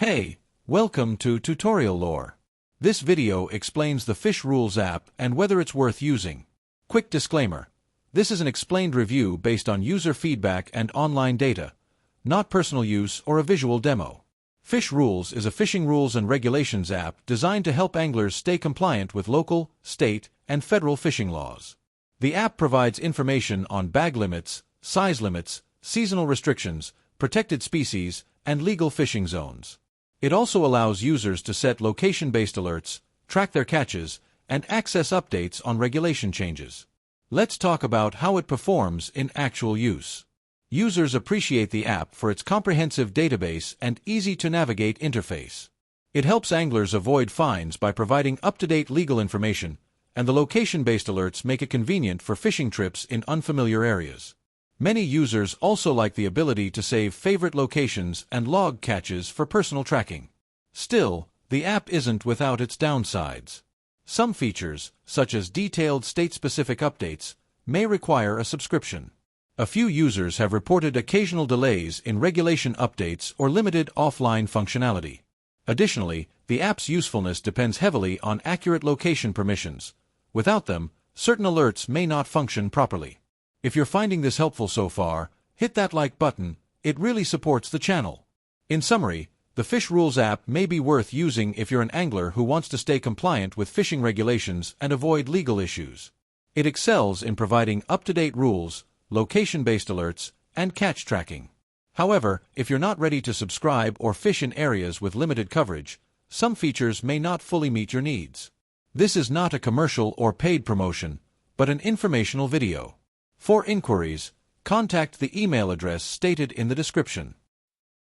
Hey, welcome to Tutorial Lore. This video explains the Fish Rules app and whether it's worth using. Quick disclaimer. This is an explained review based on user feedback and online data, not personal use or a visual demo. Fish Rules is a fishing rules and regulations app designed to help anglers stay compliant with local, state, and federal fishing laws. The app provides information on bag limits, size limits, seasonal restrictions, protected species, and legal fishing zones. It also allows users to set location-based alerts, track their catches, and access updates on regulation changes. Let's talk about how it performs in actual use. Users appreciate the app for its comprehensive database and easy-to-navigate interface. It helps anglers avoid fines by providing up-to-date legal information, and the location-based alerts make it convenient for fishing trips in unfamiliar areas. Many users also like the ability to save favorite locations and log catches for personal tracking. Still, the app isn't without its downsides. Some features, such as detailed state-specific updates, may require a subscription. A few users have reported occasional delays in regulation updates or limited offline functionality. Additionally, the app's usefulness depends heavily on accurate location permissions. Without them, certain alerts may not function properly. If you're finding this helpful so far, hit that like button. It really supports the channel. In summary, the Fish Rules app may be worth using if you're an angler who wants to stay compliant with fishing regulations and avoid legal issues. It excels in providing up-to-date rules, location-based alerts, and catch tracking. However, if you're not ready to subscribe or fish in areas with limited coverage, some features may not fully meet your needs. This is not a commercial or paid promotion, but an informational video. For inquiries, contact the email address stated in the description.